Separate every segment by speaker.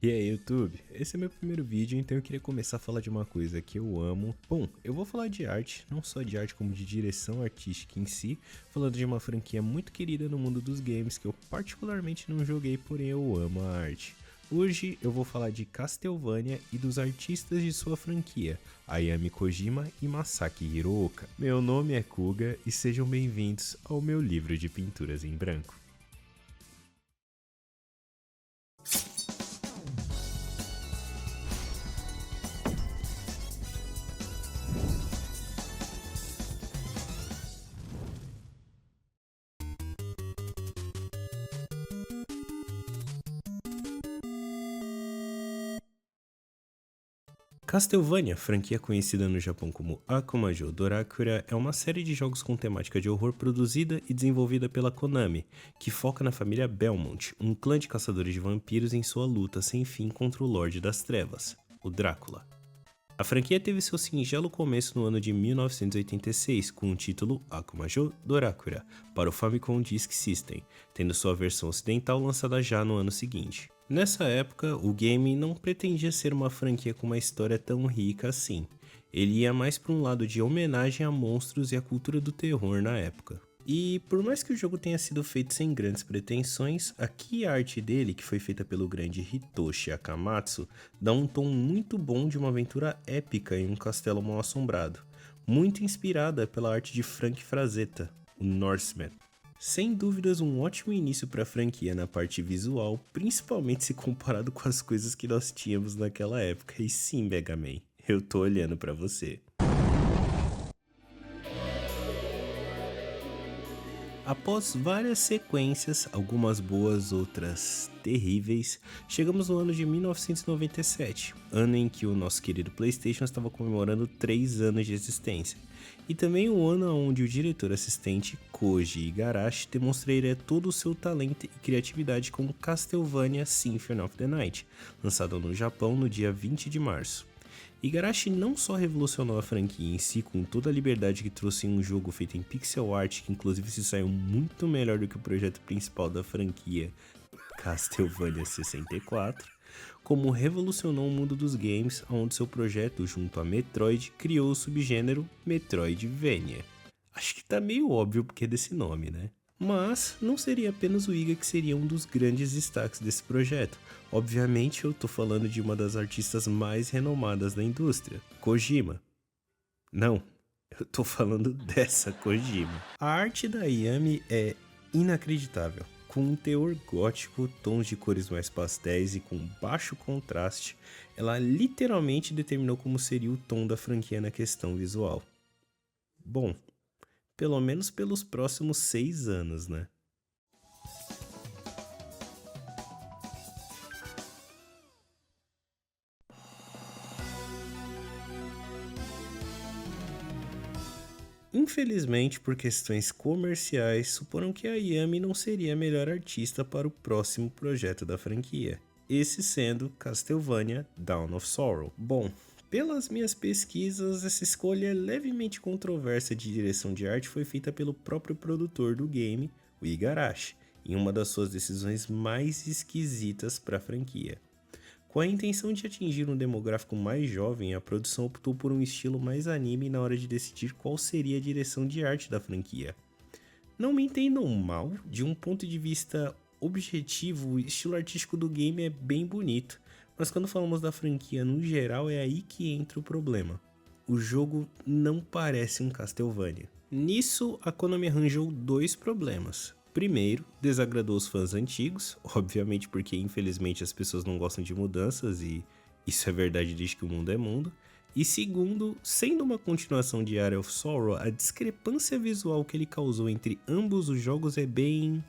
Speaker 1: E aí, YouTube? Esse é meu primeiro vídeo, então eu queria começar a falar de uma coisa que eu amo. Bom, eu vou falar de arte, não só de arte como de direção artística em si, falando de uma franquia muito querida no mundo dos games que eu particularmente não joguei, porém eu amo a arte. Hoje eu vou falar de Castlevania e dos artistas de sua franquia, Ayami Kojima e Masaki Hirooka. Meu nome é Kuga e sejam bem-vindos ao meu livro de pinturas em branco. Castlevania, franquia conhecida no Japão como Akumajo Dorakura, é uma série de jogos com temática de horror produzida e desenvolvida pela Konami, que foca na família Belmont, um clã de caçadores de vampiros em sua luta sem fim contra o Lorde das Trevas, o Drácula. A franquia teve seu singelo começo no ano de 1986 com o título Akumajo Dorakura para o Famicom Disk System, tendo sua versão ocidental lançada já no ano seguinte. Nessa época, o game não pretendia ser uma franquia com uma história tão rica assim. Ele ia mais para um lado de homenagem a monstros e a cultura do terror na época. E por mais que o jogo tenha sido feito sem grandes pretensões, a key art dele, que foi feita pelo grande Hitoshi Akamatsu, dá um tom muito bom de uma aventura épica em um castelo mal assombrado, muito inspirada pela arte de Frank Frazetta, o Norseman. Sem dúvidas um ótimo início para a franquia na parte visual, principalmente se comparado com as coisas que nós tínhamos naquela época. E sim, Mega Man, eu tô olhando para você. Após várias sequências, algumas boas, outras terríveis, chegamos no ano de 1997, ano em que o nosso querido PlayStation estava comemorando 3 anos de existência, e também o ano onde o diretor assistente Koji Igarashi demonstraria todo o seu talento e criatividade com Castlevania Symphony of the Night, lançado no Japão no dia 20 de março. Igarashi não só revolucionou a franquia em si com toda a liberdade que trouxe em um jogo feito em pixel art, que inclusive se saiu muito melhor do que o projeto principal da franquia, Castlevania 64, como revolucionou o mundo dos games, onde seu projeto, junto a Metroid, criou o subgênero Metroidvania. Acho que tá meio óbvio porque é desse nome, né? Mas não seria apenas o Iga que seria um dos grandes destaques desse projeto. Obviamente eu tô falando de uma das artistas mais renomadas da indústria, Kojima. Não, eu tô falando dessa Kojima. A arte da Ayami é inacreditável. Com um teor gótico, tons de cores mais pastéis e com baixo contraste, ela literalmente determinou como seria o tom da franquia na questão visual. Bom, pelo menos pelos próximos 6 anos, né? Infelizmente, por questões comerciais, suporam que a Ayami não seria a melhor artista para o próximo projeto da franquia, esse sendo Castlevania Dawn of Sorrow. Bom, pelas minhas pesquisas, essa escolha levemente controversa de direção de arte foi feita pelo próprio produtor do game, o Igarashi, em uma das suas decisões mais esquisitas para a franquia. Com a intenção de atingir um demográfico mais jovem, a produção optou por um estilo mais anime na hora de decidir qual seria a direção de arte da franquia. Não me entendam mal, de um ponto de vista objetivo, o estilo artístico do game é bem bonito, mas quando falamos da franquia no geral é aí que entra o problema. O jogo não parece um Castlevania. Nisso, a Konami arranjou 2 problemas. Primeiro, desagradou os fãs antigos, obviamente porque infelizmente as pessoas não gostam de mudanças e isso é verdade desde que o mundo é mundo. E segundo, sendo uma continuação de Area of Sorrow, a discrepância visual que ele causou entre ambos os jogos é bem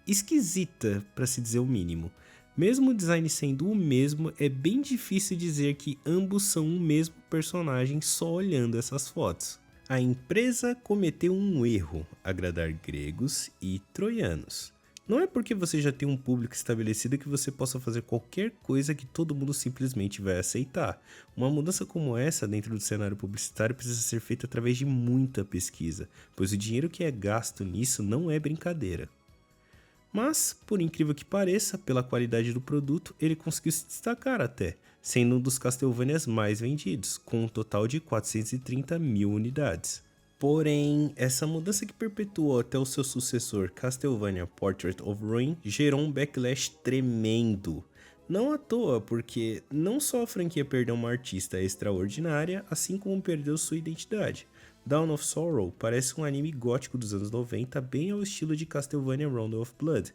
Speaker 1: esquisita, para se dizer o mínimo. Mesmo o design sendo o mesmo, é bem difícil dizer que ambos são o mesmo personagem só olhando essas fotos. A empresa cometeu um erro, agradar gregos e troianos. Não é porque você já tem um público estabelecido que você possa fazer qualquer coisa que todo mundo simplesmente vai aceitar. Uma mudança como essa dentro do cenário publicitário precisa ser feita através de muita pesquisa, pois o dinheiro que é gasto nisso não é brincadeira. Mas, por incrível que pareça, pela qualidade do produto, ele conseguiu se destacar até, sendo um dos Castlevanias mais vendidos, com um total de 430 mil unidades. Porém, essa mudança que perpetuou até o seu sucessor Castlevania Portrait of Ruin gerou um backlash tremendo. Não à toa, porque não só a franquia perdeu uma artista extraordinária, assim como perdeu sua identidade. Dawn of Sorrow parece um anime gótico dos anos 90, bem ao estilo de Castlevania Rondo of Blood,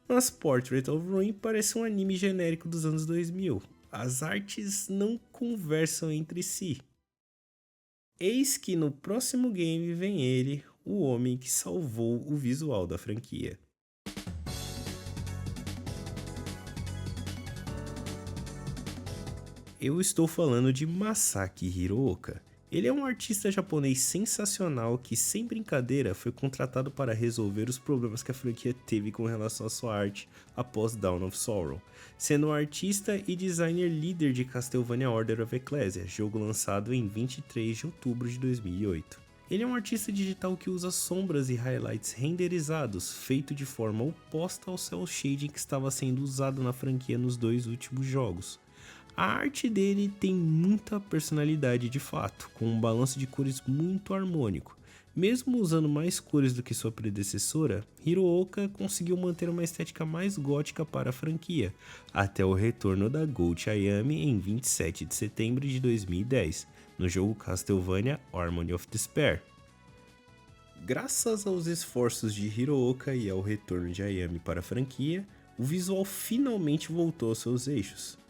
Speaker 1: mas Portrait of Ruin parece um anime genérico dos anos 2000. As artes não conversam entre si. Eis que no próximo game vem ele, o homem que salvou o visual da franquia. Eu estou falando de Masaki Hirooka. Ele é um artista japonês sensacional que, sem brincadeira, foi contratado para resolver os problemas que a franquia teve com relação à sua arte após Dawn of Sorrow, sendo um artista e designer líder de Castlevania Order of Ecclesia, jogo lançado em 23 de outubro de 2008. Ele é um artista digital que usa sombras e highlights renderizados, feito de forma oposta ao cel shading que estava sendo usado na franquia nos 2 últimos jogos. A arte dele tem muita personalidade de fato, com um balanço de cores muito harmônico. Mesmo usando mais cores do que sua predecessora, Hirooka conseguiu manter uma estética mais gótica para a franquia, até o retorno da Gold Ayami em 27 de setembro de 2010, no jogo Castlevania Harmony of Despair. Graças aos esforços de Hirooka e ao retorno de Ayami para a franquia, o visual finalmente voltou aos seus eixos.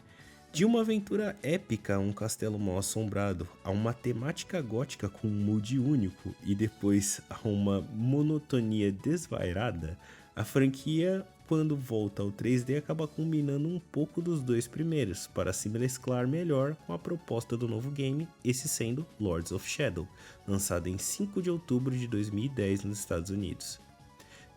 Speaker 1: De uma aventura épica a um castelo mal assombrado, a uma temática gótica com um mood único e depois a uma monotonia desvairada, a franquia, quando volta ao 3D, acaba combinando um pouco dos dois primeiros para se mesclar melhor com a proposta do novo game, esse sendo Lords of Shadow, lançado em 5 de outubro de 2010 nos Estados Unidos.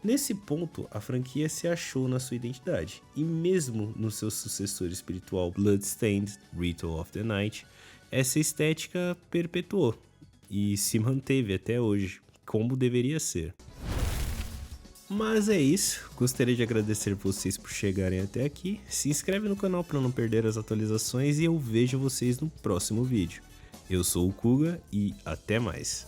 Speaker 1: Nesse ponto, a franquia se achou na sua identidade, e mesmo no seu sucessor espiritual Bloodstained Ritual of the Night, essa estética perpetuou e se manteve até hoje, como deveria ser. Mas é isso, gostaria de agradecer vocês por chegarem até aqui, se inscreve no canal para não perder as atualizações e eu vejo vocês no próximo vídeo. Eu sou o Kuga e até mais.